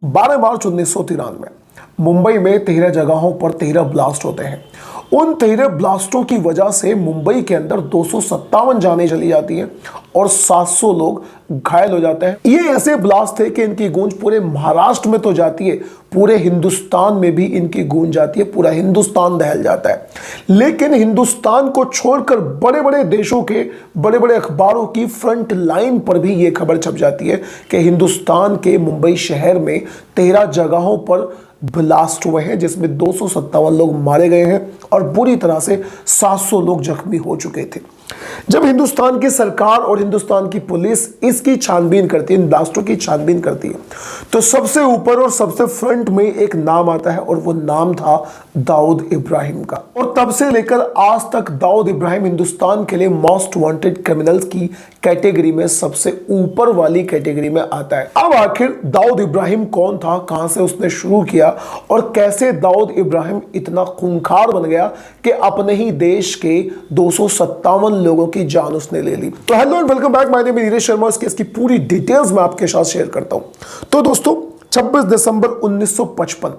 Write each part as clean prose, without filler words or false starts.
12 मार्च 1993 मुंबई में 13 जगहों पर 13 ब्लास्ट होते हैं। उन 13 ब्लास्टों की वजह से मुंबई के अंदर 257 जानें चली जाती हैं और 700 लोग घायल हो जाते हैं। ये ऐसे ब्लास्ट थे कि इनकी गूंज पूरे महाराष्ट्र में तो जाती है, पूरे हिंदुस्तान में भी इनकी गूंज जाती है, पूरा हिंदुस्तान दहल जाता है। लेकिन हिंदुस्तान को छोड़कर बड़े बड़े देशों के बड़े बड़े अखबारों की फ्रंट लाइन पर भी ये खबर छप जाती है कि हिंदुस्तान के मुंबई शहर में 13 जगहों पर ब्लास्ट हुए हैं, जिसमें 257 लोग मारे गए हैं और बुरी तरह से 700 लोग जख्मी हो चुके थे। जब हिंदुस्तान की सरकार और हिंदुस्तान की पुलिस इसकी छानबीन करती है, इन ब्लास्टों की छानबीन करती है, तो सबसे ऊपर और सबसे फ्रंट में एक नाम आता है और वो नाम था दाऊद इब्राहिम का। और तब से लेकर आज तक दाऊद इब्राहिम हिंदुस्तान के लिए मोस्ट वांटेड क्रिमिनल्स की कैटेगरी में सबसे ऊपर वाली कैटेगरी में आता है। अब आखिर दाऊद इब्राहिम कौन था, कहां से उसने शुरू किया और कैसे दाऊद इब्राहिम इतना खूंखार बन गया कि अपने ही देश के 257 लोगों की जान उसने ले ली। तो hello and welcome back, my name is Neeraj Sharma. इसकी पूरी डिटेल्स मैं आपके साथ शेयर करता हूं। तो दोस्तों 26 दिसंबर 1955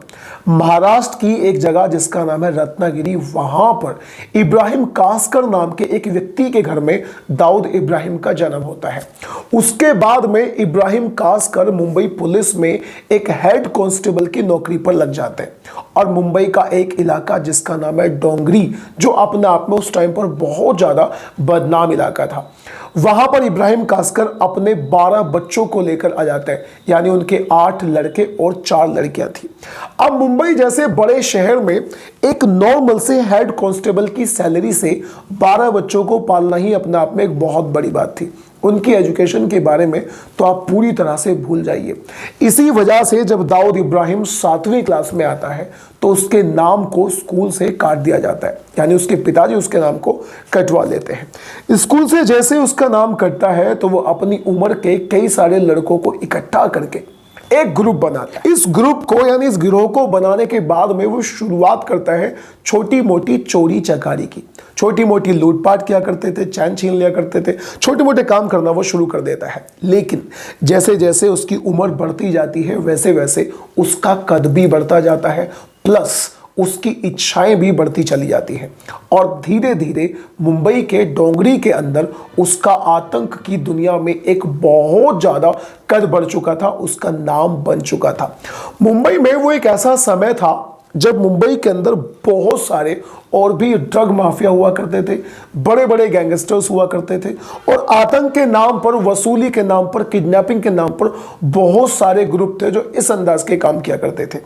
महाराष्ट्र की एक जगह जिसका नाम है रत्नागिरी, वहां पर इब्राहिम कासकर नाम के एक व्यक्ति के घर में दाऊद इब्राहिम का जन्म होता है। उसके बाद में इब्राहिम कासकर मुंबई पुलिस में एक हेड कांस्टेबल की नौकरी पर लग जाते हैं और मुंबई का एक इलाका जिसका नाम है डोंगरी, जो अपने आप में उस टाइम पर बहुत ज्यादा बदनाम इलाका था, वहां पर इब्राहिम कासकर अपने 12 बच्चों को लेकर आ जाते हैं। यानी उनके 8 लड़के और 4 लड़कियां थी। अब मुंबई जैसे बड़े शहर में एक नॉर्मल से हेड कांस्टेबल की सैलरी से 12 बच्चों को पालना ही अपने आप में एक बहुत बड़ी बात थी। उनकी एजुकेशन के बारे में तो आप पूरी तरह से भूल जाइए। इसी वजह से जब दाऊद इब्राहिम 7वीं क्लास में आता है तो उसके नाम को स्कूल से काट दिया जाता है, यानी उसके पिताजी उसके नाम को कटवा लेते हैं। स्कूल से जैसे उसका नाम कटता है तो वो अपनी उम्र के कई सारे लड़कों को इकट्ठा करके एक ग्रुप बनाता है। इस ग्रुप को यानी इस गिरोह को बनाने के बाद में वो शुरुआत करता है छोटी मोटी चोरी चकारी की। छोटी मोटी लूटपाट किया करते थे, चैन छीन लिया करते थे, छोटे मोटे काम करना वो शुरू कर देता है। लेकिन जैसे जैसे उसकी उम्र बढ़ती जाती है वैसे वैसे उसका कद भी बढ़ता जाता है, प्लस उसकी इच्छाएं भी बढ़ती चली जाती हैं और धीरे धीरे मुंबई के डोंगरी के अंदर उसका आतंक की दुनिया में एक बहुत ज़्यादा कद बढ़ चुका था, उसका नाम बन चुका था। मुंबई में वो एक ऐसा समय था जब मुंबई के अंदर बहुत सारे और भी ड्रग माफिया हुआ करते थे, बड़े बड़े गैंगस्टर्स हुआ करते थे और आतंक के नाम पर, वसूली के नाम पर, किडनैपिंग के नाम पर बहुत सारे ग्रुप थे जो इस अंदाज के काम किया करते थे।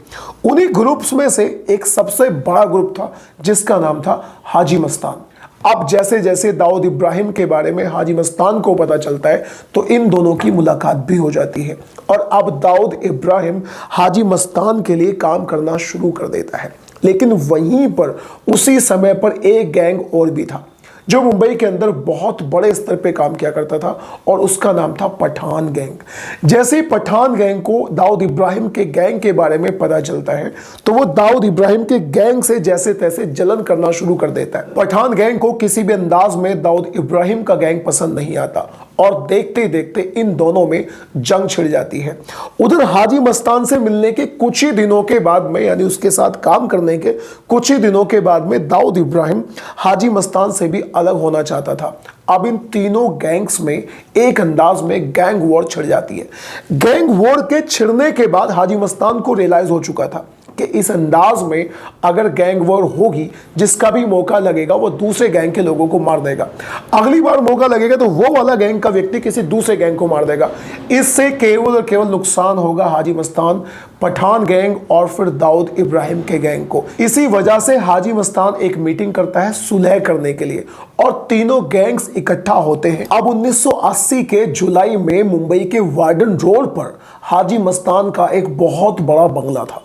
उन्हीं ग्रुप्स में से एक सबसे बड़ा ग्रुप था जिसका नाम था हाजी मस्तान। अब जैसे जैसे दाऊद इब्राहिम के बारे में हाजी मस्तान को पता चलता है तो इन दोनों की मुलाकात भी हो जाती है और अब दाऊद इब्राहिम हाजी मस्तान के लिए काम करना शुरू कर देता है। लेकिन वहीं पर उसी समय पर एक गैंग और भी था जो मुंबई के अंदर बहुत बड़े स्तर पे काम किया करता था और उसका नाम था पठान गैंग। जैसे ही पठान गैंग को दाऊद इब्राहिम के गैंग के बारे में पता चलता है तो वो दाऊद इब्राहिम के गैंग से जैसे तैसे जलन करना शुरू कर देता है। पठान गैंग को किसी भी अंदाज में दाऊद इब्राहिम का गैंग पसंद नहीं आता और देखते ही देखते इन दोनों में जंग छिड़ जाती है। उधर हाजी मस्तान से मिलने के कुछ ही दिनों के बाद में, यानी उसके साथ काम करने के कुछ ही दिनों के बाद में, दाऊद इब्राहिम हाजी मस्तान से भी अलग होना चाहता था। अब इन तीनों गैंग्स में एक अंदाज में गैंग वॉर छिड़ जाती है। गैंग वॉर के छिड़ने के बाद हाजी मस्तान को रियलाइज हो चुका था कि इस अंदाज में अगर गैंग वॉर होगी, जिसका भी मौका लगेगा वो दूसरे गैंग के लोगों को मार देगा। अगली बार मौका लगेगा तो वो वाला गैंग का व्यक्ति किसी दूसरे गैंग को मार देगा। इससे केवल और केवल नुकसान होगा हाजी मस्तान, पठान गैंग और फिर दाऊद इब्राहिम के गैंग को। इसी वजह से हाजी मस्तान एक मीटिंग करता है सुलह करने के लिए और तीनों गैंग्स इकट्ठा होते हैं। अब 1980 के जुलाई में मुंबई के वार्डन रोड पर हाजी मस्तान का एक बहुत बड़ा बंगला था।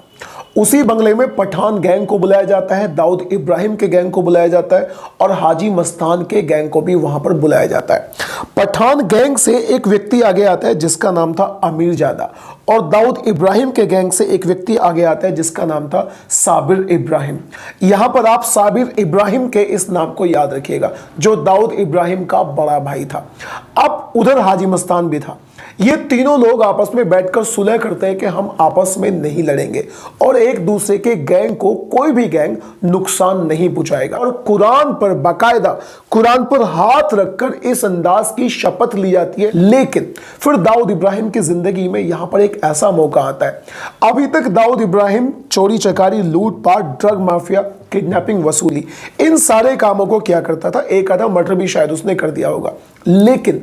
उसी बंगले में पठान गैंग को बुलाया जाता है, दाऊद इब्राहिम के गैंग को बुलाया जाता है और हाजी मस्तान के गैंग को भी वहां पर बुलाया जाता है। पठान गैंग से एक व्यक्ति आगे आता है जिसका नाम था अमीर जादा और दाऊद इब्राहिम के गैंग से एक व्यक्ति आगे आता है जिसका नाम था साबिर इब्राहिम। यहां पर आप साबिर इब्राहिम के इस नाम को याद रखिएगा, जो दाऊद इब्राहिम का बड़ा भाई था। अब उधर हाजी मस्तान भी था। ये तीनों लोग आपस में बैठकर सुलह करते हैं कि हम आपस में नहीं लड़ेंगे और एक दूसरे के गैंग को कोई भी गैंग नुकसान नहीं पहुंचाएगा। और कुरान पर बाकायदा कुरान पर हाथ रखकर इस अंदाज की शपथ ली जाती है। लेकिन फिर दाऊद इब्राहिम की जिंदगी में यहां पर एक ऐसा मौका आता है। अभी तक दाऊद इब्राहिम चोरी चकारी, लूटपाट, ड्रग माफिया, किडनैपिंग, वसूली, इन सारे कामों को क्या करता था। एक आधा मर्डर भी शायद उसने कर दिया होगा। लेकिन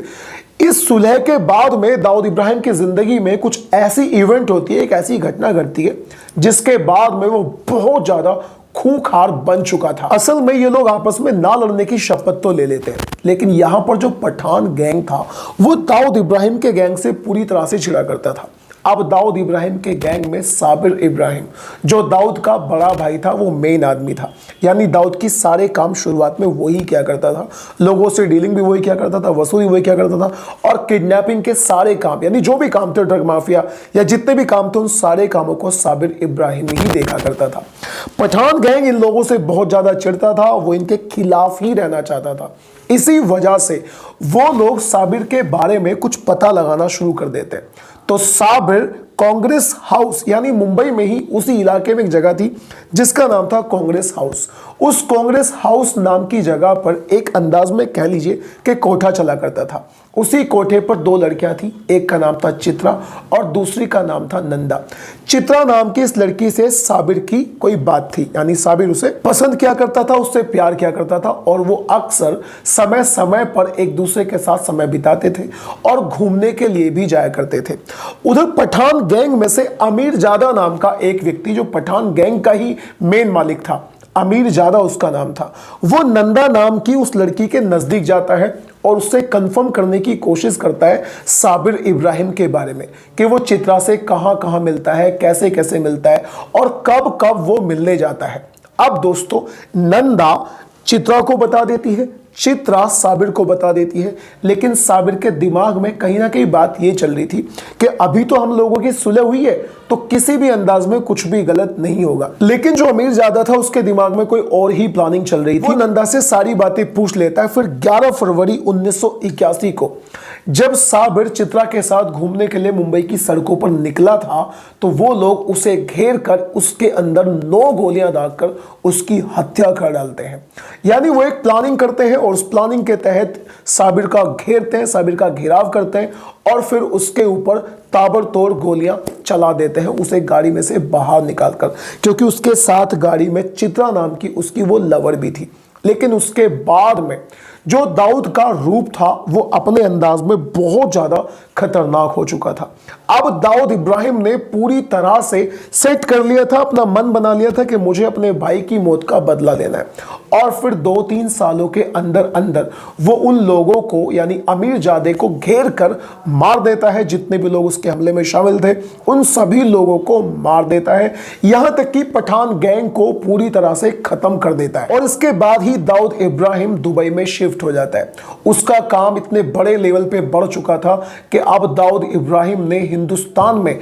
इस सुलह के बाद में दाऊद इब्राहिम की जिंदगी में कुछ ऐसी इवेंट होती है, एक ऐसी घटना घटती है जिसके बाद में वो बहुत ज्यादा खूंखार बन चुका था। असल में ये लोग आपस में ना लड़ने की शपथ तो ले लेते हैं, लेकिन यहां पर जो पठान गैंग था वो दाऊद इब्राहिम के गैंग से पूरी तरह से छिड़ा करता था। अब दाऊद इब्राहिम के गैंग में साबिर इब्राहिम, जो दाऊद का बड़ा भाई था, वो मेन आदमी था। यानी दाऊद की सारे काम शुरुआत में वही क्या करता था, लोगों से डीलिंग भी वही क्या करता था, वसूली वही क्या करता था, और किडनैपिंग के सारे काम, यानी जो भी काम थे, ड्रग माफिया या जितने भी काम थे, उन सारे कामों को साबिर इब्राहिम ही देखा करता था। पठान गैंग इन लोगों से बहुत ज्यादा चिढ़ता था, वो इनके खिलाफ ही रहना चाहता था। इसी वजह से वो लोग साबिर के बारे में कुछ पता लगाना शुरू कर देते हैं। तो साबिर कांग्रेस हाउस, यानी मुंबई में ही उसी इलाके में एक जगह थी जिसका नाम था कांग्रेस हाउस। उस कांग्रेस हाउस नाम की जगह पर एक अंदाज में कह लीजिए कि कोठा चला करता था। उसी कोठे पर दो लड़कियां थी, एक का नाम था चित्रा और दूसरी का नाम था नंदा। चित्रा नाम की इस लड़की से साबिर की कोई बात थी, यानी साबिर उसे पसंद किया करता था, उससे प्यार किया करता था और वो अक्सर समय समय पर एक दूसरे के साथ समय बिताते थे और घूमने के लिए भी जाया करते थे। उधर पठान गैंग में से अमीर जादा नाम का एक व्यक्ति, जो पठान गैंग का ही मेन मालिक था, अमीर जादा उसका नाम था, वो नंदा नाम की उस लड़की के नजदीक जाता है और उससे कंफर्म करने की कोशिश करता है साबिर इब्राहिम के बारे में कि वो चित्रा से कहां कहां मिलता है, कैसे कैसे मिलता है और कब कब वो मिलने जाता है। अब दोस्तों, नंदा चित्रा को बता देती है, चित्रा साबिर को बता देती है, लेकिन साबिर के दिमाग में कहीं ना कहीं बात ये चल रही थी कि अभी तो हम लोगों की सुलह हुई है तो किसी भी अंदाज में कुछ भी गलत नहीं होगा। लेकिन जो अमीर ज्यादा था उसके दिमाग में कोई और ही प्लानिंग चल रही थी। वो नंदा से सारी बातें पूछ लेता है। फिर 11 फरवरी 1981 को जब साबिर चित्रा के साथ घूमने के लिए मुंबई की सड़कों पर निकला था तो वो लोग उसे घेर कर उसके अंदर 9 गोलियां दागकर उसकी हत्या कर डालते हैं। यानी वो एक प्लानिंग करते हैं और उस प्लानिंग के तहत साबिर का घेरते हैं, साबिर का घेराव करते हैं और फिर उसके ऊपर ताबड़तोड़ गोलियां चला देते हैं, उसे गाड़ी में से बाहर निकालकर, क्योंकि उसके साथ गाड़ी में चित्रा नाम की उसकी वो लवर भी थी। लेकिन उसके बाद में जो दाऊद का रूप था वो अपने अंदाज में बहुत ज्यादा खतरनाक हो चुका था। अब दाऊद इब्राहिम ने पूरी तरह से सेट कर लिया था, अपना मन बना लिया था कि मुझे अपने भाई की मौत का बदला लेना है। और फिर 2-3 सालों के अंदर अंदर वो उन लोगों को, यानी अमीर जादे को घेर कर मार देता है। जितने भी लोग उसके हमले में शामिल थे उन सभी लोगों को मार देता है, यहां तक कि पठान गैंग को पूरी तरह से खत्म कर देता है। और इसके बाद ही दाऊद इब्राहिम दुबई में शिफ्ट हो जाता है। उसका काम इतने बड़े लेवल पे बढ़ चुका था कि अब दाऊद इब्राहिम ने हिंदुस्तान में,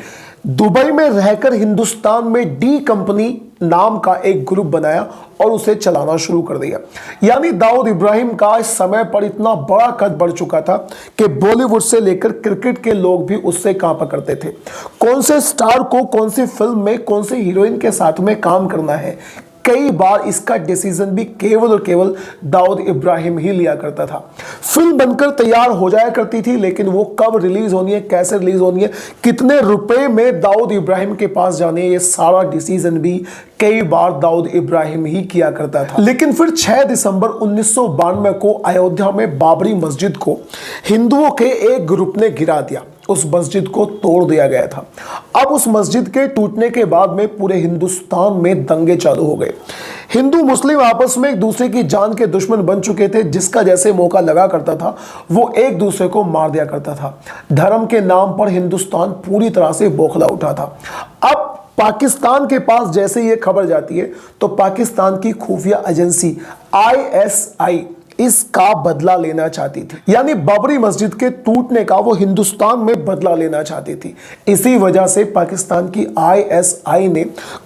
दुबई में रहकर हिंदुस्तान में डी कंपनी नाम का एक ग्रुप बनाया और उसे चलाना शुरू कर दिया। यानी दाऊद इब्राहिम का इस समय पर इतना बड़ा कद बढ़ चुका था कि बॉलीवुड से लेकर क्रिकेट के लोग भी उससे कांपा करते थे। कौन से स्टार को कौन सी फिल्म में कौन सी हीरोइन के साथ में काम करना है, कई बार इसका डिसीजन भी केवल और केवल दाऊद इब्राहिम ही लिया करता था। फिल्म बनकर तैयार हो जाया करती थी, लेकिन वो कब रिलीज होनी है, कैसे रिलीज होनी है, कितने रुपए में दाऊद इब्राहिम के पास जाने है, ये सारा डिसीजन भी कई बार दाऊद इब्राहिम ही किया करता था। लेकिन फिर 6 दिसंबर 1992 को अयोध्या में बाबरी मस्जिद को हिंदुओं के एक ग्रुप ने गिरा दिया। उस मस्जिद को तोड़ दिया गया था। अब उस मस्जिद के टूटने के बाद में पूरे हिंदुस्तान में दंगे चालू हो गए। हिंदू मुस्लिम आपस में एक दूसरे की जान के दुश्मन बन चुके थे। जिसका जैसे मौका लगा करता था वो एक दूसरे को मार दिया करता था। धर्म के नाम पर हिंदुस्तान पूरी तरह से बौखला उठा था। अब पाकिस्तान के पास जैसे ये खबर जाती है तो पाकिस्तान की खुफिया एजेंसी ISI इसका बदला लेना चाहती थी। यानी बाबरी मस्जिद के टूटने का वो हिंदुस्तान में बदला लेना चाहती थी। इसी वजह से पाकिस्तान की ISI ने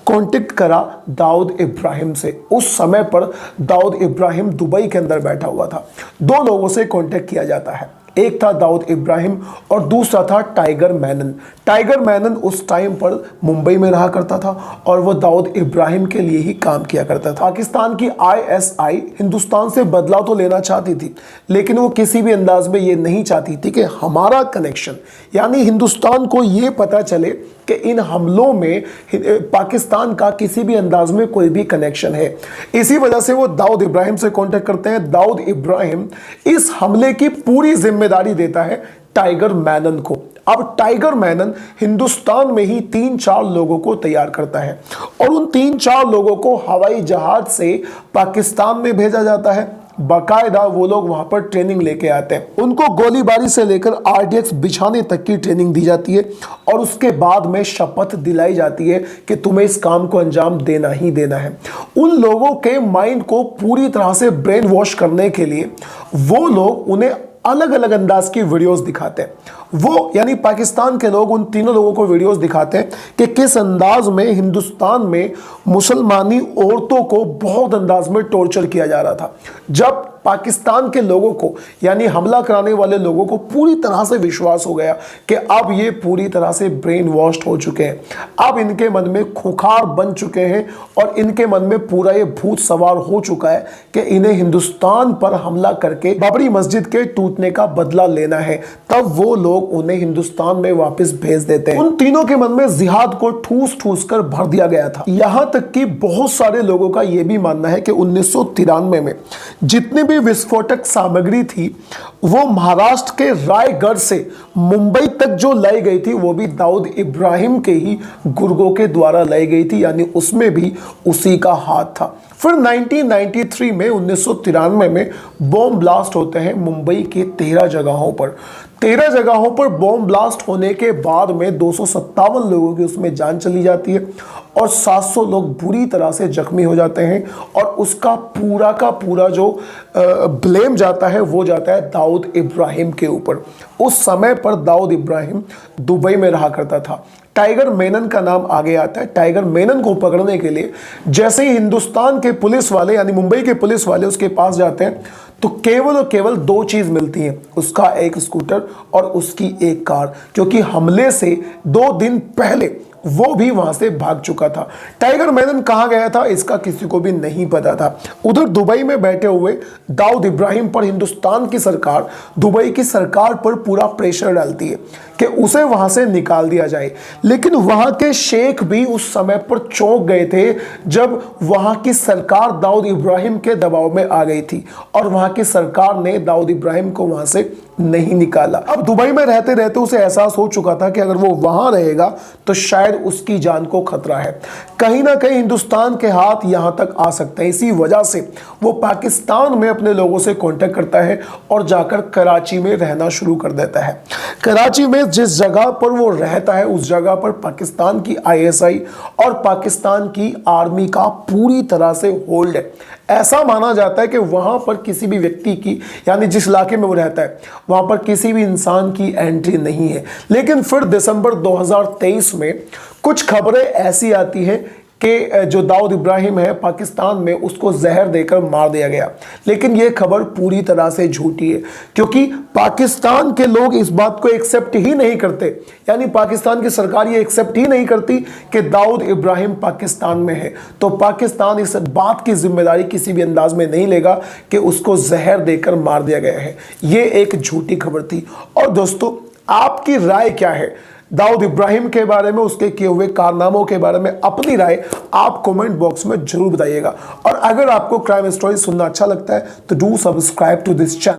कांटेक्ट करा दाऊद इब्राहिम से। उस समय पर दाऊद इब्राहिम दुबई के अंदर बैठा हुआ था। 2 लोगों से कांटेक्ट किया जाता है। एक था दाऊद इब्राहिम और दूसरा था टाइगर मेनन। टाइगर मेनन उस टाइम पर मुंबई में रहा करता था और वो दाऊद इब्राहिम के लिए ही काम किया करता था। पाकिस्तान की आईएसआई हिंदुस्तान से बदला तो लेना चाहती थी, लेकिन वो किसी भी अंदाज में ये नहीं चाहती थी कि हमारा कनेक्शन, यानी हिंदुस्तान को ये पता चले कि इन हमलों में पाकिस्तान का किसी भी अंदाज में कोई भी कनेक्शन है। इसी वजह से वो दाऊद इब्राहिम से कांटेक्ट करते हैं। दाऊद इब्राहिम इस हमले की पूरी जिम्मेदारी देता है टाइगर मेनन को। अब टाइगर मेनन हिंदुस्तान में ही 3-4 लोगों को तैयार करता है और उन 3-4 लोगों को हवाई जहाज से पाकिस्तान में भेजा जाता है। बाकायदा वो लोग वहां पर ट्रेनिंग लेके आते हैं। उनको गोलीबारी से लेकर आरडीएक्स बिछाने तक की ट्रेनिंग दी जाती है और उसके बाद में शपथ दिलाई जाती है कि तुम्हें इस काम को अंजाम देना ही देना है। उन लोगों के माइंड को पूरी तरह से ब्रेन वॉश करने के लिए वो लोग उन्हें अलग अलग अंदाज की वीडियोस दिखाते हैं। वो यानी पाकिस्तान के लोग उन तीनों लोगों को वीडियोस दिखाते हैं कि किस अंदाज में हिंदुस्तान में मुसलमानी औरतों को बहुत अंदाज में टॉर्चर किया जा रहा था। जब पाकिस्तान के लोगों को यानी हमला कराने वाले लोगों को पूरी तरह से विश्वास हो गया कि अब ये पूरी तरह से ब्रेन वॉश्ड हो चुके हैं, अब इनके मन में खुखार बन चुके हैं और इनके मन में पूरा ये भूत सवार हो चुका है कि इन्हें हिंदुस्तान पर हमला करके बाबरी मस्जिद के टूटने का बदला लेना है, तब वो लोग उन्हें हिंदुस्तान में वापस भेज देते हैं। उन तीनों के मन में जिहाद को ठूस ठूस कर भर दिया गया था। यहां तक कि बहुत सारे लोगों का यह भी मानना है कि 1993 में जितने भी विस्फोटक सामग्री थी वो महाराष्ट्र के रायगढ़ से मुंबई तक जो लाई गई थी वो भी दाऊद इब्राहिम के ही गुर्गों के द्वारा लाई गई थी, यानी उसमें भी उसी का हाथ था। फिर 1993 में 1993 में बॉम्ब ब्लास्ट होते हैं मुंबई के 13 जगहों पर। 13 जगहों पर बॉम्ब ब्लास्ट होने के बाद में 257 लोगों की उसमें जान चली जाती है और 700 लोग बुरी तरह से जख्मी हो जाते हैं और उसका पूरा का पूरा जो ब्लेम जाता है वो जाता है दाऊद इब्राहिम के ऊपर। उस समय पर दाऊद इब्राहिम दुबई में रहा करता था। टाइगर मेनन का नाम आगे आता है। टाइगर मेनन को पकड़ने के लिए जैसे ही हिंदुस्तान के पुलिस वाले यानी मुंबई के पुलिस वाले उसके पास जाते हैं तो केवल और केवल 2 चीज मिलती हैं, उसका एक स्कूटर और उसकी एक कार, क्योंकि हमले से 2 दिन पहले वो भी वहां से भाग चुका था। टाइगर मेनन कहां गया था इसका किसी को भी नहीं पता था। उधर दुबई में बैठे हुए दाऊद इब्राहिम पर हिंदुस्तान की सरकार दुबई की सरकार पर पूरा प्रेशर डालती है कि उसे वहां से निकाल दिया जाए, लेकिन वहां के शेख भी उस समय पर चौंक गए थे जब वहां की सरकार दाऊद इब्राहिम के दबाव में आ गई थी और वहां की सरकार ने दाऊद इब्राहिम को वहां से नहीं निकाला। अब दुबई में रहते रहते उसे एहसास हो चुका था कि अगर वो वहां रहेगा तो शायद उसकी जान को खतरा है, कहीं ना कहीं हिंदुस्तान के हाथ यहां तक आ सकते हैं। इसी वजह से वो पाकिस्तान में अपने लोगों से कांटेक्ट करता है और जाकर कराची में रहना शुरू कर देता है। कराची में जिस जगह पर वो रहता है उस जगह पर पाकिस्तान की आईएसआई और पाकिस्तान की आर्मी का पूरी तरह से होल्ड है। ऐसा माना जाता है कि वहां पर किसी भी व्यक्ति की यानी जिस इलाके में वो रहता है वहां पर किसी भी इंसान की एंट्री नहीं है। लेकिन फिर दिसंबर 2023 में कुछ खबरें ऐसी आती हैं कि जो दाऊद इब्राहिम है पाकिस्तान में उसको जहर देकर मार दिया गया, लेकिन यह खबर पूरी तरह से झूठी है, क्योंकि पाकिस्तान के लोग इस बात को एक्सेप्ट ही नहीं करते, यानी पाकिस्तान की सरकार ये एक्सेप्ट ही नहीं करती कि दाऊद इब्राहिम पाकिस्तान में है। तो पाकिस्तान इस बात की जिम्मेदारी किसी भी अंदाज में नहीं लेगा कि उसको जहर देकर मार दिया गया है। ये एक झूठी खबर थी। और दोस्तों, आपकी राय क्या है दाऊद इब्राहिम के बारे में, उसके किए हुए कारनामों के बारे में? अपनी राय आप कमेंट बॉक्स में जरूर बताइएगा। और अगर आपको क्राइम स्टोरी सुनना अच्छा लगता है तो do subscribe to this channel.